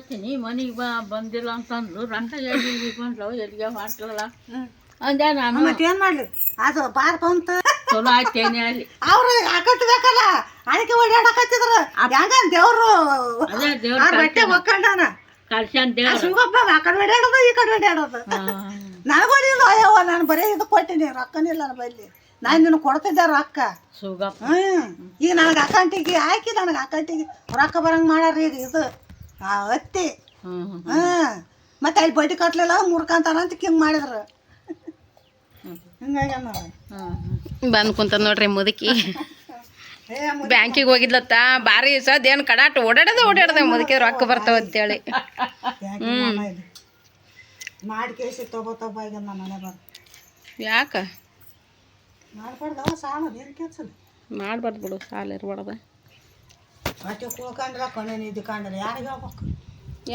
ಬರ್ತೀನಿ ಮನೆಗೆ ಬಂದಿಲ್ಲ ಅಂತಂದ್ರು ರಂಗ ಎಲ್ಲಿಗೆ ಬಂದ್ಲು ಎಲ್ಲಿಗೆ ಮಾಡ್ಲಲ್ಲ ಅಂದೆ ನಾನು ಮತ್ತೇನು ಮಾಡಲಿ ಅದು ಬಾರ್ ಬಂತು ಚಲೋ ಆಯ್ತೇನೆ ಅಲ್ಲಿ ಅವ್ರು ಹಾಕಟ್ಬೇಕಲ್ಲ ಅದಕ್ಕೆ ಓಡಾಡಕತ್ತಿದ್ರು ಹೆಂಗ ದೇವ್ರು ಅದೇ ದೇವ್ರ ಬಟ್ಟೆ ಒಕ್ಕಂಡಾನ ಕಳ್ಸ್ಯಾನ ದೇವ್ರ ಸುಗಪ್ಪ ಆ ಕಡೆ ಓಡಾಡೋದು ಈ ಕಡೆ ಓಡಾಡೋದು ನನಗೋಡಿಲ್ಲ ಅಯ್ಯವ್ವ ನಾನು ಬರೀ ಇದು ಕೊಟ್ಟಿನಿ ರೊಕ್ಕನಿಲ್ಲ ನನ್ನ ಬಲ್ಲಿ ನಾನು ನಿನ್ನ ಕೊಡ್ತಿದ್ದೆ ರೊಕ್ಕ ಸುಗಪ್ಪ ಈಗ ನನಗೆ ಅಕೌಂಟಿಗೆ ಹಾಕಿ ನನಗೆ ಅಕೌಂಟಿಗೆ ರೊಕ್ಕ ಬರಂಗೆ ಮಾಡ್ಯಾರ ಈಗ ಇದು ಅತ್ತಿ ಮತ್ತೆ ಅಲ್ಲಿ ಬಡ್ಡಿ ಕಟ್ಟಲಿಲ್ಲ ಮುರ್ಕಂತಾನ ಅಂತ ಹಿಂಗೆ ಮಾಡಿದ್ರು ಹಿಂಗಾಗಿ ಬಂದು ಕುಂತ ನೋಡ್ರಿ ಮುದುಕಿ ಬ್ಯಾಂಕಿಗೆ ಹೋಗಿದ್ಲತ್ತ ಬಾರಿ ಸದ್ ಏನು ಕಡಾಟ ಓಡಾಡದೆ ಮುದುಕಿ ರೊಕ್ಕ ಬರ್ತಾವ ಅಂತೇಳಿ ಮಾಡಿ ಕೇಸಿ ತಗೋತಪ್ಪ ಈಗ ನಮ್ಮ ಮನೆ ಬರ್ ಯಾಕ ಮಾಡ್ಬಾರ್ದವ ಸಾಣದು ಏನು ಕೆಲ್ಸಲ್ಲ ಮಾಡ್ಬಾರ್ದು ಬಿಡು ಸಾಲ ಇರ್ಬಾರ್ದ ಹೊಟ್ಟೆ ಕುಳ್ಕೊಂಡ್ರೆ ಕೊನೆ ನಿದ್ದೆ ಕಂಡ್ರೆ ಯಾರಿಗೆ ಹೇಳ್ಬೇಕು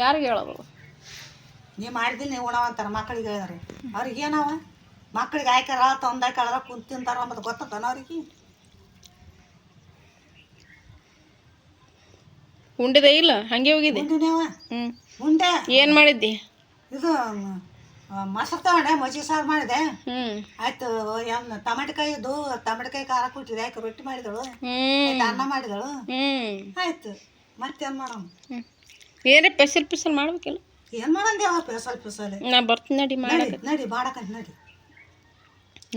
ಯಾರಿಗೆ ಹೇಳೋದು ನೀ ಮಾಡಿದಿಲ್ಲ ನೀವು ಉಣವಂತಾರ ಮಕ್ಳಿಗೆ ಹೇಳಿದ್ರು ಅವ್ರಿಗೆ ಏನವ ಮಕ್ಳಿಗೆ ಹಾಕ್ಯಾರ ತಂದಾಕ್ಯಾರ ಕುಂತು ತಿಂತಾರ ಮತ್ತು ಗೊತ್ತತಾನ ಅವ್ರಿಗೆ ಉಂಡಿದೆ ಇಲ್ಲ ಹಂಗೆ ಹೋಗಿದೆ ಉಂಡಿನೇವ ಹ್ಞೂ ಉಂಡೆ ಏನು ಮಾಡಿದ್ದಿ ಇದು ಮೊಸರು ತಗೊಂಡೆ ಮಜ್ಜಿಗೆ ಸಾರು ಮಾಡಿದೆ ಆಯ್ತು ಏನು ಟಮಾಟೆಕಾಯಿ ಖಾರ ಕೊಟ್ಟಿದೆ ಯಾಕೆ ರೊಟ್ಟಿ ಮಾಡಿದಳು ಅನ್ನ ಮಾಡಿದಳು ಆಯ್ತು ಮತ್ತೇನು ಮಾಡೋಣ ಏನೇ ಪೆಸಲ್ ಮಾಡ್ಬೇಕಿಲ್ಲ ಏನು ಮಾಡಂದೇವ ಪೆಸಲ್ ನಾ ಬರ್ತೀನಿ ನಡಿ ಮಾಡಕ್ಕೆ ನಡಿ ಬಾಡಕಂತ ನಡಿ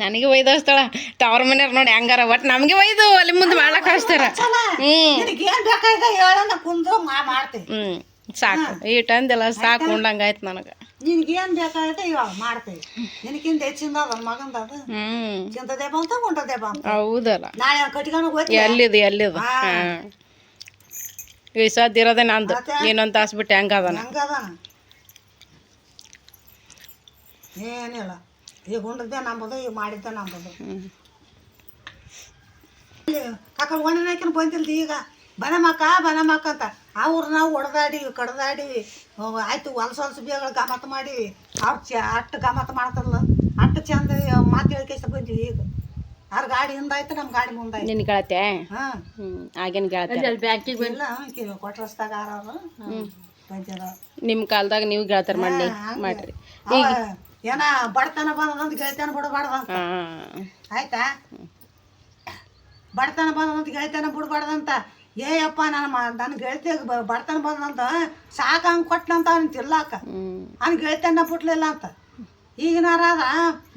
ನನಗೆ ಒಯ್ದು ಹಚ್ತಾಳ ತವ್ರ ಮನೆಯವ್ರು ನೋಡಿ ಹಂಗಾರ ಒಟ್ಟು ನಮಗೆ ಒಯ್ದು ಅಲ್ಲಿ ಮುಂದೆ ಮಾಡ್ಲಕ್ಕೆ ಹಚ್ತಾರ ಏನ್ ಬೇಕಾಯ್ತ ಹೇಳ ಕುಂದ್ರು ಮಾಡ್ತೀವಿ ಸಾಕು ಈಟ್ ಅಂದೆಲ್ಲ ಸಾಕು ಉಂಡಂಗೆ ಆಯ್ತು ನನಗೆ ನಿನ್ಗೇನ್ ಬೇಕಾಗತ್ತೆ ಇವಾಗ ಮಾಡ್ತೀವಿ ನಿನಕಿಂತ ಹೆಚ್ಚಿಂದ ಅದ ಮಗಂದ ಅದು ಚಿಂತದೆ ಬಂತ ಉಂಟದೆ ಬಂತ ಹೌದಲ್ಲ ನಾಳೆ ಕಟ್ಕೊಂಡು ಹೋಗ್ತೀವಿ ಎಲ್ಲಿದು ಈ ಸದ್ದು ಇರೋದೇ ನಂದು ಇನ್ನೊಂದು ತಾಸು ಬಿಟ್ಟು ಹೆಂಗದನ ಏನಿಲ್ಲ ಈಗ ಉಂಡದ್ದೆ ನಂಬುದು ಈಗ ಮಾಡಿದ್ದೆ ನಂಬುದು ಅಕ್ಕ ಒಣ್ಣ ಹಾಕಿನ ಬಂದಿಲ್ದು ಈಗ ಬನಮಕ್ಕ ಅಂತ ಅವ್ರು ನಾವು ಹೊಡೆದಾಡಿವಿ ಕಡ್ದಾಡಿವಿ ಆಯ್ತು ಹೊಲ್ಸು ಬೇಗಳು ಗಮತ್ ಮಾಡೀವಿ ಅವ್ರು ಅಷ್ಟು ಗಮತ್ ಮಾಡ್ತಾರಲ್ಲ ಅಷ್ಟು ಚಂದ ಮಾತು ಹೇಳಿಕೆಷ್ಟ ಬಂದೀವಿ ಈಗ ಅವ್ರ ಗಾಡಿ ಹಿಂದಾಯ್ತು ನಮ್ಮ ಗಾಡಿ ಮುಂದಾಯ್ತು ನಿನ್ನ ಗೆಳತೆ ಆಗೇನು ಗೆಳತೆ ಬ್ಯಾಂಕಿಗೆ ಇಲ್ಲ ಕೊಟ್ರಸ್ದಾಗ ಆರವ್ರು ಬಂದಿರ ನಿಮ್ಮ ಕಾಲದಾಗ ನೀವು ಗೆಳತಾರ ಮಾಡಿ ಮಾಡ್ರಿ ಏನ ಬಡತನ ಬಂದಂತ ಗೆಳತನ ಬಿಡಬಾರ್ದಂತ ಆಯ್ತಾ ಬಡತನ ಬಂದಂತ ಗೆಳತನ ಬಿಡಬಾರ್ದಂತ ಏಯಪ್ಪ ನನ್ನ ಗೆಳತಿಯಾಗ ಬಡತನ ಬಂದಂತ ಸಾಕ ಹಂಗೆ ಕೊಟ್ಟನಂತ ಅವ್ನ ತಿರ್ಲಾಕ ಅವ್ನ ಗೆಳತನ ಬಿಟ್ಲಿಲ್ಲ ಅಂತ ಈಗಿನಾರಾದ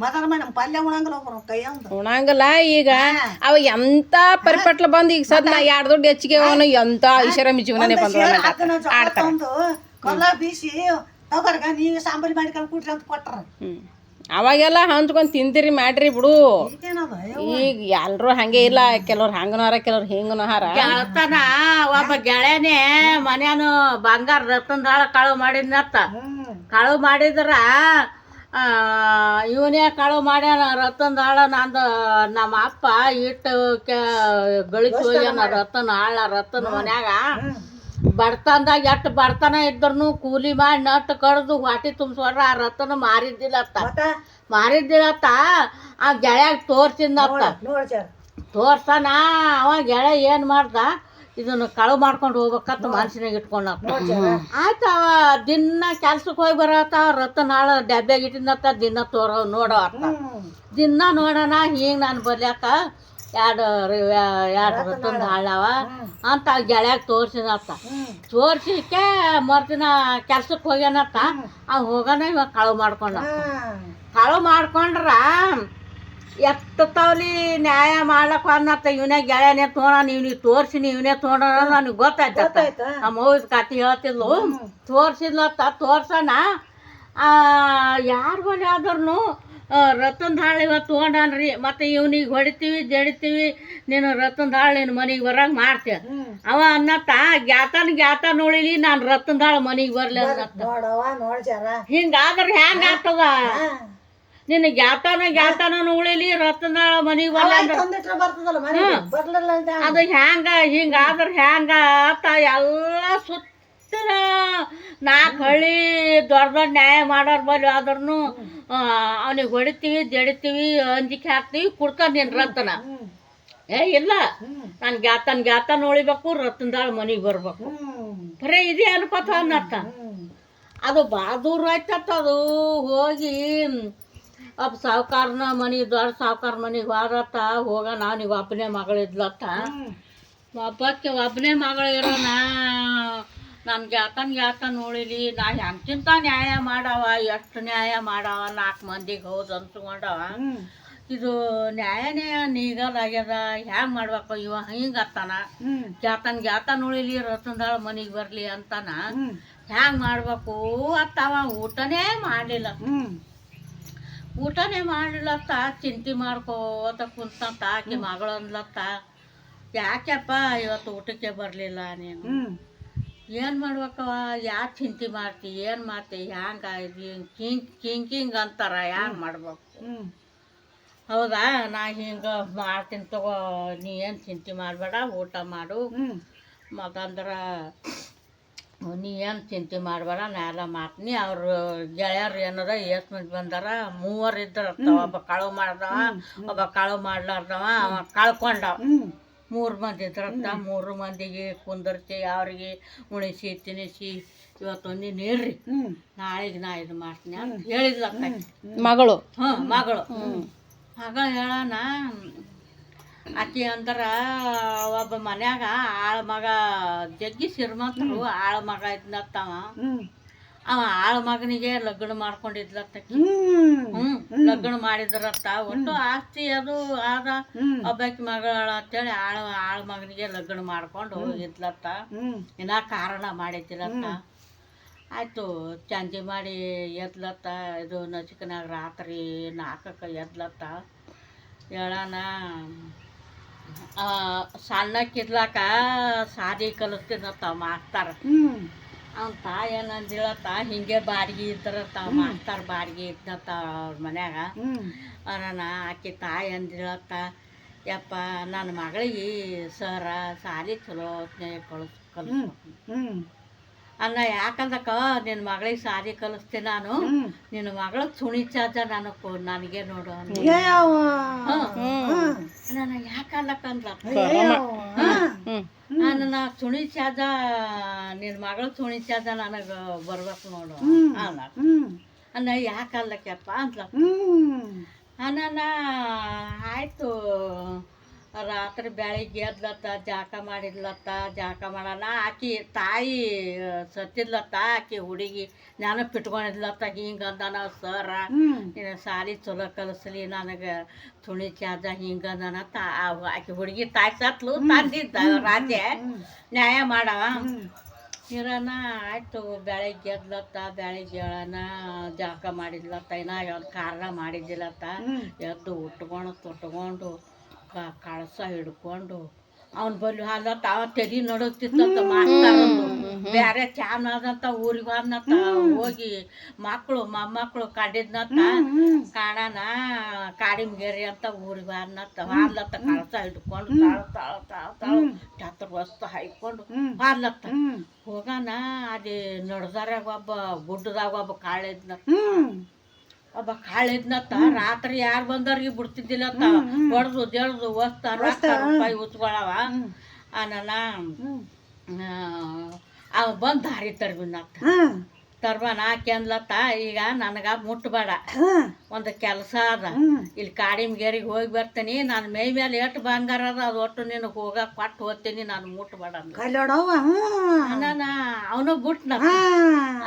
ಮೊದಲ ಮಾಡಿ ನಮ್ಮ ಪಲ್ಯ ಉಣಂಗಿಲ್ಲ ಒಬ್ರು ಕೈ ಅಂತ ಉಣಂಗಿಲ್ಲ ಈಗ ಅವ ಎಂತ ಪರಿಪಟ್ಲ ಬಂದು ಈಗ ಸದ್ ನಾ 2 ದುಡ್ಡು ಹೆಚ್ಚಿಗೆ ಅವನು ಎಂತ ಐಷಾರಾಮಿ ಜೀವನನೇ ಬಂದು ಕೊಲ್ಲ ಬೀಸಿ ತಗೋರ್ಗ ನೀವು ಸಾಂಬಾರಿ ಮಾಡ್ಕೊಂಡು ಕೊಟ್ರಿ ಅಂತ ಕೊಟ್ರ ಅವಾಗೆಲ್ಲ ಹಂಚ್ಕೊಂಡು ತಿಂತೀರಿ ಮಾಡ್ರಿ ಬಿಡು ಈಗ ಎಲ್ರು ಹಂಗೆ ಇಲ್ಲ ಕೆಲವ್ರು ಹಂಗನಹಾರ ಕೆಲವ್ರು ಹಿಂಗನಹಾರ ಗೆಳತನ ಒಬ್ಬ ಗೆಳೆಯನೇ ಮನ್ಯಾನು ಬಂಗಾರ ರತನದಾಳ ಕಳು ಮಾಡಿದ್ನತ್ತ ಕಳು ಮಾಡಿದ್ರ ಇವನೇ ಕಳು ಮಾಡ್ಯಾನ ರತನದಾಳ ನಂದು ನಮ್ಮ ಅಪ್ಪ ಇಟ್ಟು ಗಳಿಸಿ ಹೋಗ್ಯಾನ ರತನ ಮನ್ಯಾಗ ಬಡತನದಾಗ ಎಷ್ಟು ಬಡತನ ಇದ್ರೂ ಕೂಲಿ ಮಾಡಿ ನಟ್ಟು ಕಡ್ದು ಹೊಟ್ಟೆ ತುಂಬಿಸ್ಕೊಂಡ್ರ ಆ ರತನ ಮಾರಿದ್ದಿಲ್ಲತ್ತ ಆ ಗೆಳೆಯಾಗ ತೋರ್ಸಿದ್ನತ್ತ ತೋರ್ಸನ ಅವ ಗೆಳೆ ಏನು ಮಾಡ್ದ ಇದನ್ನು ಕಳು ಮಾಡ್ಕೊಂಡು ಹೋಗ್ಬೇಕಂತ ಮನ್ಸಿನಾಗ ಇಟ್ಕೊಂಡ ಆಯ್ತು ಅವ ದಿನ ಕೆಲ್ಸಕ್ಕೆ ಹೋಗಿ ಬರತ್ತ ರತನ ಹಾಳು ಡಬ್ಬ್ಯಾಗ ಇಟ್ಟಿದ್ನತ್ತ ದಿನ ನೋಡೋ ದಿನ ನೋಡೋಣ ಹಿಂಗೆ ನಾನು ಬರ್ಲ್ಯಾಕ ಎರಡು ರತನ ಹಾಳವ ಅಂತ ಗೆಳೆಯಾಗ ತೋರ್ಸಿದತ್ತ ತೋರ್ಸಿಕ್ಕೆ ಮರ್ದಿನ ಕೆಲ್ಸಕ್ಕೆ ಹೋಗ್ಯಾನತ್ತ ಅವ್ ಹೋಗೋಣ ಇವಾಗ ಕಳು ಮಾಡ್ಕೊಂಡ್ರ ಎಷ್ಟು ತವಲಿ ನ್ಯಾಯ ಮಾಡ್ಲಕ್ಕ ಅನ್ನತ್ತ ಇವನೇ ಗೆಳೆಯನೇ ತೊಗೊಳ ನೀವು ತೋರ್ಸಿನಿ ಇವನೇ ತೊಗೊಳ ನನಗೆ ಗೊತ್ತಾಯ್ತ ನಮ್ಮ ಅವ್ವ ಕತೆ ಹೇಳ್ತಿದ್ಲು ತೋರ್ಸಿದ್ಲತ್ತ ತೋರ್ಸಣ ಯಾರು ಬಳಿ ಆದ್ರೂ ರತನ ಹಾಳು ಇವತ್ತು ತೊಗೊಂಡಾನ್ರಿ ಮತ್ತು ಇವ್ನಿಗೆ ಹೊಡಿತೀವಿ ಜಡಿತೀವಿ ನೀನು ರತನ ಹಾಳು ನಿನ್ನ ಮನೆಗೆ ಬರಂಗೆ ಮಾಡ್ತೀಯ ಅವ ಅನ್ನತ್ತ ಗ್ಯಾತ ನೋಡಿಲಿ ನಾನು ರತನ ಹಾಳು ಮನೆಗೆ ಬರಲಿ ಅನ್ನತ್ತ ಹಿಂಗಾದ್ರೆ ಹೆಂಗೆ ಆಗ್ತದ ನಿನ್ನ ಗ್ಯಾತನ ಉಳಿಲಿ ರತನ ಹಾಳು ಮನೆಗೆ ಬರಲಿ ಅದು ಹಿಂಗಾದ್ರೆ ಹೆಂಗ ಆತ ಎಲ್ಲ ಸುತ್ತಿನ 4 ಹಳ್ಳಿ ದೊಡ್ಡ ನ್ಯಾಯ ಮಾಡೋರು ಬಲ್ಲಿ ಆದ್ರೂ ಅವನಿಗೆ ಹೊಡಿತೀವಿ ಜಡಿತೀವಿ ಅಂಜಿಕೆ ಹಾಕ್ತೀವಿ ಕೊಡ್ತಾನೆ ನೀನು ರತನ ಇಲ್ಲ ನಾನು ಗ್ಯಾತನ ಉಳಿಬೇಕು ರತನದಾಳ ಮನೆಗೆ ಬರ್ಬೇಕು ಬರೀ ಇದೇ ಅನ್ಕೋತ ಅನ್ನತ್ತ ಅದು ಭಾಳ ದೂರ ಆಯ್ತತ್ತ ಅದು ಹೋಗಿ ಅಪ್ಪ ಸಾವ್ಕಾರನ ಮನೆ ದೊಡ್ಡ ಸಾವ್ಕಾರ ಮನೆಗೆ ಹೋದತ್ತ ಹೋಗ ನೀವು ಒಬ್ಬನೇ ಮಗಳಿದ್ಲತ್ತ ಒಬ್ಬನೇ ಮಗಳು ಇರೋಣ ನನ್ಗೆ ಯಾಕನ್ ನೋಡಿಲಿ ನಾ ಎಂತಿಂತ ನ್ಯಾಯ ಮಾಡವ ಎಷ್ಟು ನ್ಯಾಯ ಮಾಡವ 4 ಮಂದಿಗೆ ಹೌದು ಅನ್ಸ್ಕೊಂಡವ ಇದು ನ್ಯಾಯನೇ ನೀಗಲಾಗ್ಯದ ಹ್ಯಾಂಗ ಮಾಡ್ಬೇಕು ಇವ ಹಿಂಗತ್ತಾನ ಗ್ಯಾತನ್ ನೋಡಿಲಿ ರತನದಾಳ ಮನೆಗೆ ಬರಲಿ ಅಂತಾನ ಹ್ಯಾಂಗ ಮಾಡ್ಬೇಕು ಅತ್ತವ ಊಟನೇ ಮಾಡಲಿಲ್ಲತ್ತ ಚಿಂತೆ ಮಾಡ್ಕೋತ ಕುಂತಂತ ಆಕೆ ಮಗಳು ಅಂದ್ಲತ್ತ ಯಾಕೆಪ್ಪ ಇವತ್ತು ಊಟಕ್ಕೆ ಬರಲಿಲ್ಲ ನೀನು ಏನು ಮಾಡ್ಬೇಕವ ಯಾಕೆ ಚಿಂತೆ ಮಾಡ್ತಿ ಏನು ಮಾಡ್ತಿ ಹ್ಯಾಂಗ ಕಿಂಗ್ ಅಂತಾರ ಹ್ಯಾಂಗ ಮಾಡ್ಬೇಕು ಹೌದಾ ನಾ ಹಿಂಗೆ ಮಾಡ್ತೀನಿ ತಗೋ ನೀ ಏನು ಚಿಂತೆ ಮಾಡಬೇಡ ಊಟ ಮಾಡು ಮತ್ತಂದ್ರೆ ನೀ ಏನು ಚಿಂತೆ ಮಾಡಬೇಡ ನಾ ಎಲ್ಲ ಮಾಡ್ತೀನಿ ಅವ್ರು ಗೆಳೆಯರು ಏನಾರ ಎಷ್ಟು ಮಂದಿ ಬಂದಾರ 3 ಇದ್ರತ್ತ ಒಬ್ಬ ಕಳವು ಮಾಡ್ದವ ಒಬ್ಬ ಕಳವು ಮಾಡ್ಲಾರ್ದವ ಅವ ಕಳ್ಕೊಂಡವ 3 ಮಂದಿ ಇದ್ರತ್ತ 3 ಮಂದಿಗೆ ಕುಂದರ್ಸಿ ಅವ್ರಿಗೆ ಉಣಿಸಿ ತಿನ್ನಿಸಿ ಇವತ್ತೊಂದು ನೀರ್ರಿ ನಾಳೆಗೆ ನಾ ಇದು ಮಾಡ್ತೀನಿ ಅಂತ ಹೇಳಿದ್ಲಕ್ಕ ಮಗಳು ಮಗಳು ಹೇಳೋಣ ಆಕಿ ಅಂದ್ರ ಒಬ್ಬ ಮನ್ಯಾಗ ಆಳ ಮಗ ಜಗ್ಗಿ ಶ್ರೀಮಂತರು ಆಳ ಮಗ ಇದ್ನತ್ತವ ಅವ ಆಳ ಮಗನಿಗೆ ಲಗ್ನ ಮಾಡ್ಕೊಂಡಿದ್ಲತ್ತಕಿ ಲಗ್ನ ಮಾಡಿದ್ರತ್ತ ಒಟ್ಟು ಆಸ್ತಿ ಅದು ಆದ ಒಬ್ಬಾಕಿ ಮಗಳ ಅಂತೇಳಿ ಆಳ ಮಗನಿಗೆ ಲಗ್ನ ಮಾಡ್ಕೊಂಡು ಇದ್ಲತ್ತ ಇನ್ನ ಕಾರಣ ಮಾಡಿದ್ದಿಲ್ಲತ್ತ ಆಯ್ತು ಚಂಜಿ ಮಾಡಿ ಎದ್ಲತ್ತ ಇದು ನಚಿಕನಾಗ ರಾತ್ರಿ 4ಕ್ಕೆ ಎದ್ಲತ್ತ ಹೇಳೋಣ ಸಣ್ಣಕ್ಕಿದ್ಲಾಕ ಸಾದಿ ಕಲಿಸ್ತಿದ್ನತ್ತ ಮಾಸ್ತಾರ ಅವ್ನ ತಾಯಿ ಏನಂದಿಳತ್ತ ಹಿಂಗೆ ಬಾಡಿಗೆ ಇದ್ರತ್ತ ಮಾಸ್ತಾರ ಬಾಡಿಗೆ ಇದ್ನತ್ತ ಅವ್ರ ಮನ್ಯಾಗ ಅಣ್ಣ ಆಕಿ ತಾಯಿ ಅಂದಿಳತ್ತ ಯಪ್ಪ ನನ್ನ ಮಗಳಿಗೆ ಸರ ಸಾಲಿ ಚಲೋ ಕಲಿಸ್ಬೇಕು ಅನ್ನ ಯಾಕಂದಕ್ಕ ನಿನ್ನ ಮಗಳಿಗೆ ಸಾರಿ ಕಲಿಸ್ತೀನಿ ನಾನು ನಿನ್ನ ಮಗಳ ಸುಣಿ ಚಾರ್ಜ ನನಗೆ ನೋಡು ನಾನು ಯಾಕಲ್ಲಕ್ಕಂದ್ಲ ನನ್ನ ಸುಣಿ ಚಾರ್ಜ ನಿನ್ನ ಮಗಳ ಸುಣಿ ಚಾರ್ಜ ನನಗೆ ಬರ್ಬೇಕು ನೋಡು ಅನ್ನ ಯಾಕಲ್ಲಕ್ಕೆಪ್ಪ ಅಂದ್ಲ ಅನ್ನ ಆಯ್ತು ರಾತ್ರಿ ಬೆಳಿಗ್ಗೆ ಎದ್ಲತ್ತ ಜಾಕ ಮಾಡಿದ್ಲತ್ತ ಜಾಕ ಮಾಡೋಣ ಆಕಿ ತಾಯಿ ಸತ್ತಿದ್ಲತ್ತ ಆಕಿ ಹುಡುಗಿ ನೆನಪಿಟ್ಕೊಂಡಿದ್ಲತ್ತ ಹಿಂಗೆ ಅಂದಾನ ಸರ ನೀನು ಸಾಲಿ ಚಲೋ ಕಲಿಸ್ಲಿ ನನಗೆ ತುಣಿ ಚಾರ್ಜ ಹಿಂಗೆ ಅಂದಾನ ಆಕಿ ಹುಡುಗಿ ತಾಯಿ ಸತ್ಲು ತಂದಿದ್ದ ರಾಜ್ಯ ನ್ಯಾಯ ಮಾಡವ ಇರೋಣ ಆಯ್ತು ಬೆಳಿಗ್ಗೆ ಎದ್ಲತ್ತ ಬೆಳಿಗ್ಗೆ ಹೇಳೋಣ ಜಾಕ ಮಾಡಿದ್ಲತ್ತ ಇನ್ನ ಒಂದು ಕಾರಣ ಮಾಡಿದ್ದಿಲ್ಲತ್ತ ಎದ್ದು ಉಟ್ಕೊಂಡು ತೊಟ್ಕೊಂಡು ಕಳಸ ಹಿಡ್ಕೊಂಡು ಅವ್ನ ಬಲ್ಲಿ ಹಾಲತ್ತ ಅವ ತೆರಿ ನಡುತ್ತಿತ್ತಂತ ಮಾಸ್ತಾರಂದು ಬೇರೆ ಚಾನದಂತ ಊರಿಗೆ ಹೋದ್ನತ್ತ ಹೋಗಿ ಮೊಮ್ಮಕ್ಕಳು ಕಂಡಿದ್ನತ್ತ ಕಾಣನ ಕಾಡಿಮಗೇರಿ ಅಂತ ಊರಿಗೆ ಹಾದ್ಲತ್ತ ಕಳಸ ಹಿಡ್ಕೊಂಡು ತಾಳ ಛತ್ರ ವಸ್ತು ಹಾಯ್ಕೊಂಡು ಹಾದ್ಲತ್ತ ಹೋಗೋಣ ಅದೇ ನಡ್ದಾರಾಗ ಒಬ್ಬ ಗುಡ್ಡದಾಗ ಒಬ್ಬ ಕಾಳಿದ್ನತ್ತ ಒಬ್ಬ ಕಾಳಿದ್ನತ್ತ ರಾತ್ರಿ ಯಾರು ಬಂದವ್ರಿಗೆ ಬಿಡ್ತಿದ್ದಿಲ್ಲತ್ತ ಹೊಡೆದು ಜಡ್ದು ರೂಪಾಯಿ ಉಚ್ಕೊಳವ ಅನ್ನ ಅವ ಬಂದು ದಾರಿ ತರ್ಬಿನತ್ತ ತರ್ಬಾನ ಆಕೆ ಅಂದ್ಲತ್ತ ಈಗ ನನಗ ಮುಟ್ಬೇಡ ಒಂದು ಕೆಲಸ ಅದ ಇಲ್ಲಿ ಕಾಡಿಮಗೇರಿಗೆ ಹೋಗಿ ಬರ್ತೀನಿ ನಾನು ಮೈ ಮೇಲೆ ಎಷ್ಟು ಬಂಗಾರ ಅದ ಅದು ಒಟ್ಟು ನಿನಗೆ ಹೋಗಕ್ಕೆ ಕೊಟ್ಟು ಹೋಗ್ತೀನಿ ನಾನು ಮುಟ್ಬೇಡ ಅನ್ನ ಅವನು ಬಿಟ್ನ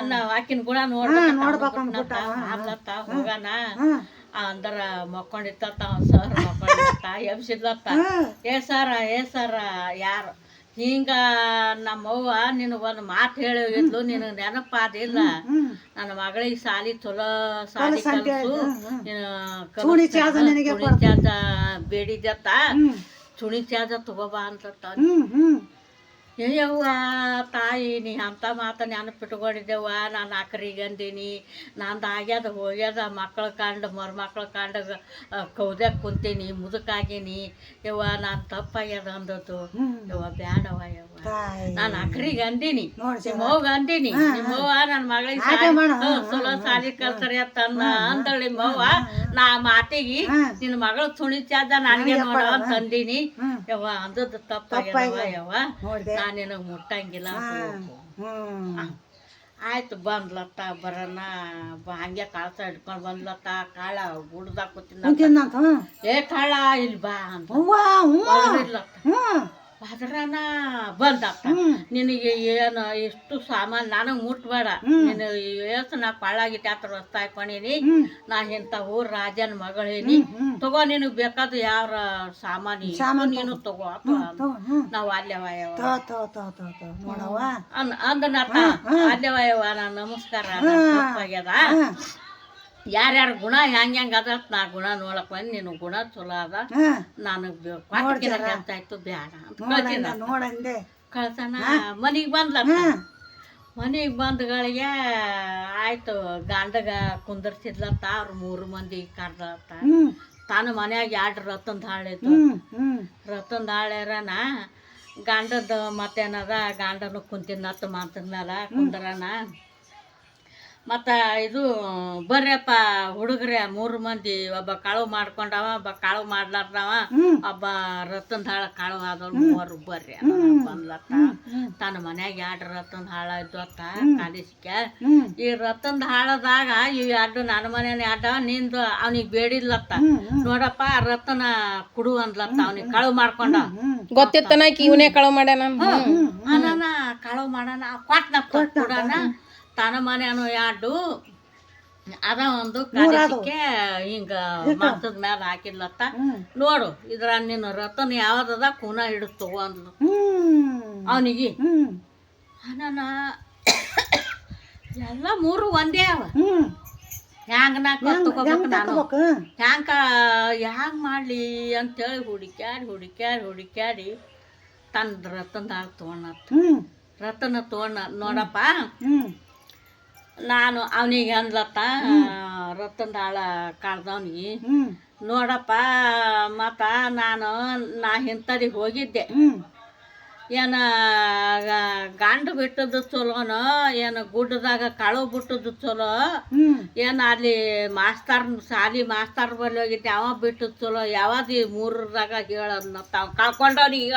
ಅನ್ನ ಆಕಿನ ಗುಣ ನೋಡ್ಬೇಕಂತ ಆಗ್ಲತ್ತ ಹೋಗಣ ಅಂದ್ರ ಮಕ್ಕೊಂಡಿತ್ತ ಸರ್ ಮಕ್ಕೊಂಡಿತ್ತ ಎಬ್ಸಿದ್ಲತ್ತ ಏ ಸರ ಯಾರು ಹಿಂಗ ನಮ್ಮವ್ವ ನಿನಗೊಂದು ಮಾತು ಹೇಳಿದ್ಲು ನಿನಗೆ ನೆನಪಾದಿಲ್ಲ ನನ್ನ ಮಗಳಿಗೆ ಸಾಲಿ ಚಲೋ ಸಾಲಿ ಕಲಿಸು ತುಣಿ ಚಾರ್ಜ ಬೇಡಿದತ್ತ ತುಣಿ ಚಾರ್ಜ ತಗೋಬಾ ಅಂತ ಯವ್ವ ತಾಯಿ ನೀ ಅಂತ ಮಾತು ನೆನಪಿಟ್ಕೊಂಡಿದ್ದೆವ್ವ ನಾನು ಆಕರಿಗೆ ಅಂದೀನಿ ನಂದು ಆಗ್ಯದ ಹೋಗ್ಯದ ಮಕ್ಳು ಕಂಡು ಮಕ್ಳು ಕಂಡು ಕೌದ್ಯಾಗ ಕುಂತೀನಿ ಮುದುಕಾಗೀನಿ ಯವ್ವ ನಾನು ತಪ್ಪಾಗ್ಯದ ಅಂದದ್ದು ಯವ್ವ ಬ್ಯಾಡವ ಯವ್ವ ನಾನು ಆಕರಿಗೆ ಅಂದೀನಿ ನಿಮ್ಮವ್ಗ ಅಂದೀನಿ ನಿಮ್ಮವ್ವ ನನ್ನ ಮಗಳಿಗೆ ಚಲೋ ಸಾಲಿ ಕಲ್ಸರಿ ಅಂತಂದ ಅಂದಳು ನಿಮ್ಮವ್ವ ನಾ ಮಾತಿಗೆ ನಿನ್ನ ಮಗಳು ತುಣಿ ಚಾರ್ಜ ನನಗೆ ನೋಡ ಅಂತ ಅಂದೀನಿ ಯವ್ವ ಅಂದದ್ದು ತಪ್ಪಾಗ್ಯದವ ಯವ್ವ ನಾನು ನಿನಗೆ ಮುಟ್ಟಂಗಿಲ್ಲ ಆಯ್ತು ಬಂದ್ಲತ್ತ ಬರೋಣ ಹಂಗೆ ಕಾಳ್ಸ ಹಿಡ್ಕೊಂಡು ಬಂದ್ಲತ್ತ ಕಾಳ ಗುಡ್ದಾಗ ಕೂತಿನ ಕುಂತಿದ್ನಂತ ಏ ಕಾಳ ಇಲ್ಲಿ ಬಾ ಅಂತ ಅವ್ವ ಹ್ಞೂ ಇರ್ಲತ್ತ ಹ್ಞೂ ಅದ್ರನ ಬಂದತ್ತ ನಿನಗೆ ಏನು ಎಷ್ಟು ಸಾಮಾನು ನನಗೆ ಮುಟ್ಬೇಡ ನೀನು ಎಷ್ಟು ನಾ ಕೊಳ್ಳಾಗಿಟ್ಟು ಹತ್ರ ರಸ್ತೆ ಹಾಕೊಂಡೀನಿ ನಾ ಇಂಥ ಊರ್ ರಾಜನ ಮಗಳೇನಿ ತಗೋ ನಿನಗೆ ಬೇಕಾದ ಯಾವ ಸಾಮಾನು ನೀನು ತಗೋ ನಾವು ಅಲ್ಲೇವಯವ ನೋಡವ್ವ ಅಂದನತ್ತ ಅಲ್ಲೇವಯವ ನಾನು ನಮಸ್ಕಾರ ತಪ್ಪಾಗ್ಯದ ಯಾರ್ಯಾರ ಗುಣ ಹೆಂಗ್ ಅದತ್ ನಾ ಗುಣ ನೋಡಕ್ ಬಂದು ನೀನು ಗುಣ ಚಲೋ ಅದ ನನಗೆ ಆಯ್ತು ಬ್ಯಾಡ ಅಂತ ನೋಡಂದೆ ಕಳ್ಸನ ಮನಿಗೆ ಬಂದ್ಲ ಮನಿಗೆ ಬಂದಗಳಿಗೆ ಆಯ್ತು ಗಂಡಗ ಕುಂದರ್ಸಿದ್ಲತ್ತ ಅವ್ರು 3 ಮಂದಿ ಕರ್ದತ್ತ ತಾನು ಮನ್ಯಾಗ 2 ರತನ್ ಹಾಳಿದ್ದು ರತನ್ ಹಾಳ್ಯಾರನ ಗಂಡದ ಮತ್ತೇನದ ಗಂಡನು ಕುಂತಿನತ್ತ ಮಾತದ ಮೇಲೆ ಕುಂದ್ರನ ಮತ್ತು ಇದು ಬರ್ರಪ್ಪ ಹುಡುಗ್ರೆ 3 ಮಂದಿ ಒಬ್ಬ ಕಾಳು ಮಾಡ್ಕೊಂಡವ ಒಬ್ಬ ಕಾಳು ಮಾಡ್ಲಾರ್ದವ ಒಬ್ಬ ರತನ್ ಹಾಳ ಕಾಳು ಆದವ್ರು 3 ಬರ್ರಿ ಬಂದ್ಲತ್ತ ತನ್ನ ಮನ್ಯಾಗ 2 ರತನ್ ಹಾಳ ಇದ್ವತ್ತ ಕಾಲಿಸ್ಕ ಈ ರತನ್ ಹಾಳದಾಗ ಇವು 2 ನನ್ನ ಮನೇನ 2 ನಿಂದು ಅವ್ನಿಗೆ ಬೇಡಿದ್ಲತ್ತ ನೋಡಪ್ಪ ರತನ ಕುಡು ಅಂದ್ಲತ್ತ ಅವ್ನಿಗೆ ಕಾಳು ಮಾಡ್ಕೊಂಡ ಗೊತ್ತಿತ್ತನ ಇವನೇ ಕಳು ಮಾಡ್ಯಾನ ನಾನು ಕಾಳು ಮಾಡೋಣ ಕೊಟ್ಟನಪ್ಪ ಕೊಡೋಣ ತನ್ನ ಮನೆಯನು 2 ಅದ ಒಂದು ಕಾಲಿಸಿಕೆ ಹಿಂಗ ಮತ್ತದ ಮ್ಯಾಲ ಹಾಕಿದ್ಲತ್ತ ನೋಡು ಇದ್ರ ನಿನ್ನ ರತನ್ ಯಾವ್ದದ ಕೂನ ಹಿಡಿದು ತಗೋ ಅಂದ್ಲು ಅವನಿಗೆ ನಾನು ಎಲ್ಲ 3 ಒಂದೇ ಅವ ಹ್ಯಾಂಗ ನಾ ತಗೋಬೇಕು ನಾನು ಹ್ಯಾಂಗ ಮಾಡ್ಲಿ ಅಂತೇಳಿ ಹುಡುಕ್ಯಾಡಿ ತನ್ನ ರತನ್ ಹಾಕಿ ತೊಗೊಂಡತ್ತ ರತನ ತೊಗೊಂಡ ನೋಡಪ್ಪ ನಾನು ಅವನಿಗೆ ಅಂದ್ಲತ್ತ ರತನ್ ಹಾಳ ಕಾಳ್ದವನಿಗೆ ನೋಡಪ್ಪ ಮತ್ತ ನಾ ಇಂಥದಿಗೆ ಹೋಗಿದ್ದೆ ಏನು ಗಂಡು ಬಿಟ್ಟದ್ದು ಚಲೋನೋ ಏನು ಗುಡ್ಡದಾಗ ಕಾಳು ಬಿಟ್ಟದ್ದು ಚಲೋ ಏನು ಅಲ್ಲಿ ಶಾಲಿ ಮಾಸ್ತರ್ ಬಲ್ಲಿ ಹೋಗಿದ್ದೆ ಅವ ಬಿಟ್ಟದ್ದು ಚಲೋ ಯಾವ್ದು 3ದಾಗ ಹೇಳಂದ್ಲತ್ತ ಅವ ಕಳ್ಕೊಂಡವನಿಗೆ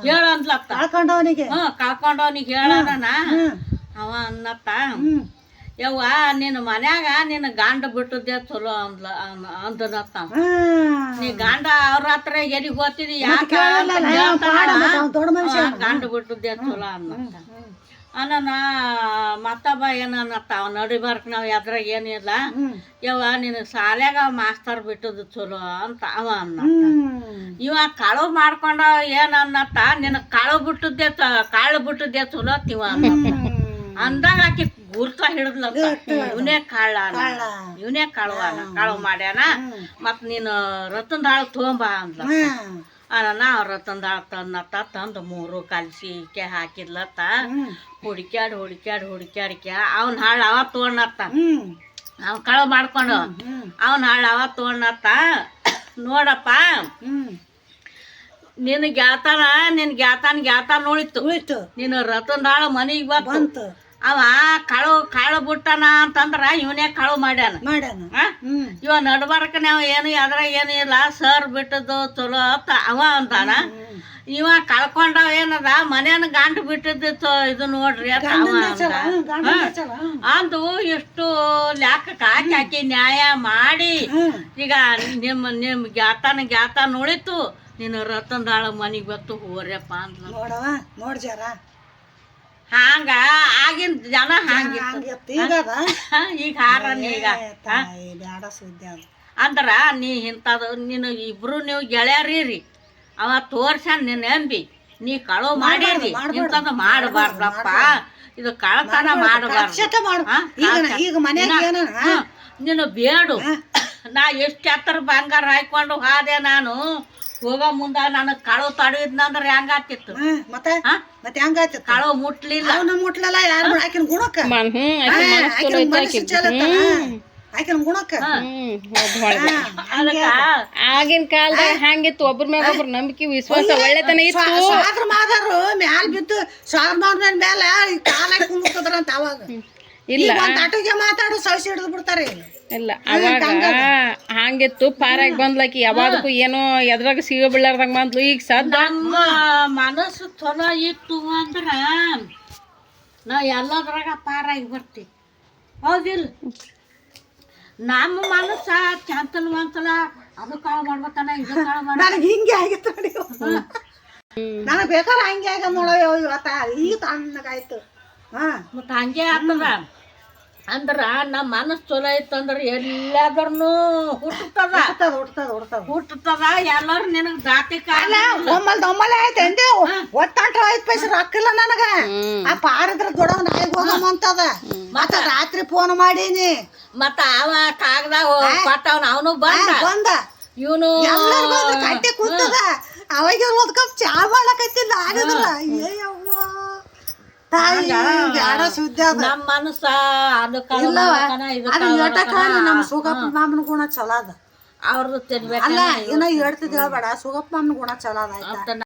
ಹೇಳಂದ್ಲತ್ತ ಕಳ್ಕೊಂಡವನಿಗೆ ಹೇಳೋಣ ಅವ ಅನ್ನತ್ತ ಯವ್ವ ನಿನ್ನ ಮನ್ಯಾಗ ನಿನ್ನ ಗಂಡ ಬಿಟ್ಟದ್ದೇ ಚಲೋ ಅಂದನತ್ತ ನೀ ಗಂಡ ಅವ್ರ ಹತ್ರ ಎಲ್ಲಿಗೆ ಹೋಗ್ತಿದಿ ಯಾಕೆ ಗಂಡ ಬಿಟ್ಟದ್ದೇ ಚಲೋ ಅನ್ನತ್ತ ಅನ್ನ ಮತ್ತೊಬ್ಬ ಏನನ್ನತ್ತ ಅವ್ ನಡಿಬಾರ್ಕ್ ನಾವು ಎದ್ರಾಗ ಏನಿಲ್ಲ ಯವ್ವ ನಿನ್ನ ಶಾಲ್ಯಾಗ ಮಾಸ್ತರ್ ಬಿಟ್ಟದ್ದು ಚಲೋ ಅಂತ ಅವ ಅನ್ನತ್ತ ಇವ ಕಾಳು ಮಾಡ್ಕೊಂಡ ಏನನ್ನತ್ತ ನಿನ್ನ ಕಾಳು ಬಿಟ್ಟದ್ದೇ ಚಲೋ ತಿವ ಅನ್ನತ್ತ ಅಂದಾಗ ಆಕಿ ಗುರ್ತ ಹಿಡಿದ್ಲಂತ ಇವನೇ ಕಾಳು ಮಾಡ್ಯಾನ ಮತ್ ನೀನು ರತನ್ ಹಾಳು ತೊಗೊಂಬ ಅಂದ್ಲ ನಾವು ರತನ್ ಹಾಳು ತಂದತ್ತ ತಂದು 3 ಕಲ್ಸಿಕೆ ಹಾಕಿದ್ಲತ್ತ ಹುಡುಕ್ಯಾಡ್ಕ ಅವನ್ ಹಾಳು ಅವ ತೊಗೊಂಡತ್ತ ಅವ್ ಕಾಳು ಮಾಡ್ಕೊಂಡು ಅವನ್ ಹಾಳು ಅವ ತೊಗೊಂಡತ್ತ ನೋಡಪ್ಪ ನಿನ್ನ ಗೆಳತಾನ ಉಳಿತು ನೀನು ರತನ್ ಹಾಳು ಮನಿಗೆ ಬಂತು ಅವ ಕಾಳು ಬಿಟ್ಟನ ಅಂತಂದ್ರ ಇವನೇ ಕಾಳು ಮಾಡ್ಯಾನ ಇವ ನಡ್ಬಾರಕ ನಾವು ಏನು ಅದ್ರಾಗ ಏನು ಇಲ್ಲ ಸರ್ ಬಿಟ್ಟದ್ದು ಚಲೋ ಅಂತ ಅವ ಅಂತಾನ ಇವ ಕಳ್ಕೊಂಡವ ಏನದ ಮನೇನ ಗಂಟು ಬಿಟ್ಟಿದ್ದು ಇದು ನೋಡ್ರಿ ಅಂತ ಅವ ಅಂದು ಎಷ್ಟು ಲ್ಯಾಕಕ್ಕೆ ಹಾಕಿ ನ್ಯಾಯ ಮಾಡಿ ಈಗ ನಿಮ್ಮ ಗೆಳತಾನ ಉಳಿತು ನೀನು ರತನ್ ಹಾಳು ಮನಿಗೆ ಬತ್ತು ಹೋರ್ಯಪ್ಪ ಅಂದ್ಲ ನೋಡ್ಜಾರ ಹಂಗ ಆಗಿನ ಜನ ಈಗ ಹಾರನೀಗ ಅಂದ್ರ ನೀ ಇಂಥದ್ದು ನೀನು ಇಬ್ರು ನೀವು ಗೆಳೆಯರಿ ಅವ ತೋರ್ಸ್ಯಾನ ನಿನ್ನ ಎಂಬಿ ನೀ ಕಳು ಮಾಡಿರಿ ಇಂಥದ್ದು ಮಾಡಬಾರ್ದಪ್ಪ ಇದು ಕಳತನ ಮಾಡಬಾರ್ದು ನೀನು ಬೇಡು ನಾ ಎಷ್ಟು ಎತ್ತರ ಬಂಗಾರ ಹಾಕೊಂಡು ಹಾದೆ ನಾನು ಹೋಗೋ ಮುಂದ ನನಗೆ ಕಾಳು ತಡವಿದ್ನಂದ್ರೆ ಹೆಂಗಾತಿತ್ತು ಮತ್ತೆ ಹೆಂಗಾಯ್ತು ಕಾಳು ಮುಟ್ಲಿಲ್ಲ ಮುಟ್ಲಲ್ಲ ಯಾರು ಆಕಿನ ಗುಣಕ್ಕ ಆಕಿನ ಗುಣಕ್ಕ ಆಗಿನ ಕಾಲದಾಗ ಹಂಗಿತ್ತು ಒಬ್ರ ಮ್ಯಾಗ ಒಬ್ರ ನಂಬಿಕೆ ವಿಶ್ವಾಸ ಒಳ್ಳೆತನ ಇತ್ತು ಸ್ವಾದ್ರ ಮಾದಾರು ಮ್ಯಾಲ ಬಿದ್ದು ಸ್ವಾದ್ರ ಮಾದ ಮೇಲೆ ಕಾಲ ಕುಂದ್ರದ್ರ ಅವಾಗ ಇಲ್ಲ ಆಟೋಗೆ ಮಾತಾಡು ಸೌಸಿ ಹಿಡಿದು ಬಿಡ್ತಾರೆ ಇಲ್ಲ ಅವಾಗ ಹಂಗಿತ್ತು ಪಾರಾಗಿ ಬಂದ್ಲಕಿ ಯಾವಾಗಕ್ಕೂ ಏನೋ ಎದ್ರಾಗ ಸಿಗ ಬೀಳಾರ್ದಂಗ ಬಂದ್ಲು ಈಗ ಸದ್ ನಮ್ಮ ಮನಸ್ಸು ಚಲೋ ಇತ್ತು ಅಂದ್ರ ನಾ ಎಲ್ಲದ್ರಾಗ ಪಾರಾಗಿ ಬರ್ತೀವಿ ಹೌದಿಲ್ಲ ನಮ್ಮ ಮನಸ್ಸ ಚಂತಲ್ವಂತಲ್ಲ ಅದು ಕಾಳು ಮಾಡ್ಬೇಕನ ಇದು ಕಾಳು ಮಾಡ ನನಗೆ ಹಿಂಗೆ ಆಗಿತ್ತು ನೋಡಿ ನನಗೆ ಬೇಕಾದ್ರೆ ಹಂಗೆ ಆಗ ನೋಡೋ ಇವತ್ತ ಈಗ ತಣ್ಣಗಾಯ್ತು ಹಾಂ ಮತ್ತು ಹಂಗೆ ಆಗ್ತದ ಅಂದ್ರೆ ನಮ್ಮ ಮನಸ್ಸು ಚಲೋ ಇತ್ತಂದ್ರೆ ಎಲ್ಲಾದ್ರೂ ಹುಟ್ಟುತ್ತದ ಹುಟ್ಟುತ್ತದ ಎಲ್ಲರೂ ನಿನಗೆ ದಾತಿ ಕಾಲ ಒಮ್ಮಲ್ ಆಯ್ತು ಎಂದೇ ಒಟ್ಟಂಟ್ರ 5 ಪೈಸೆ ರೊಕ್ಕಿಲ್ಲ ನನಗ ಆ ಪಾರಿದ್ರ ದೊಡ್ಡವ ನಾಯಿಗೆ ಹೋಗಮ್ಮ ಅಂತದ ಮತ್ತೆ ರಾತ್ರಿ ಫೋನ್ ಮಾಡೀನಿ ಮತ್ತ ಅವ ಕಾಗದಾಗ ಕೊಟ್ಟವನ ಅವನು ಬಂದ ಇವನು ಎಲ್ಲರೂ ಬಂದು ಕಟ್ಟಿ ಕೂತದ ಅವಾಗ ಒಂದ್ ಕಪ್ ಚಾ ಮಾಡಕತ್ತಿಲ್ಲ ನಾನಿದ್ರ ಅಯ್ಯವ್ವ ತಾಯಿ ಬ್ಯಾಡ ಸುದ್ದಿ ಅದ ನಮ್ಮ ಮನಸ್ಸ ಅದು ಕಾಳು ಇಲ್ಲವ ಮಾಡ್ಬೇಕನ, ಇದು ಅದು ಕಾಳು ಎಟಕ ಮಾಡ್ಬೇಕನ. ನಮ್ಮ ಸುಗಪ್ಪ ಮಾಮನ ಗುಣ ಚಲೋ ಅದ ಅವ್ರದ್ದು ತಿನ್ಬೇಕ ಅಲ್ಲ ಇನ್ನ ಹೇಳ್ತಿದ್ ಹೇಳ್ಬೇಡ ಸುಗಪ್ಪ ಮಾಮನ ಗುಣ ಚಲೋ ಅದ ಆಯ್ತಾ ಅಂತ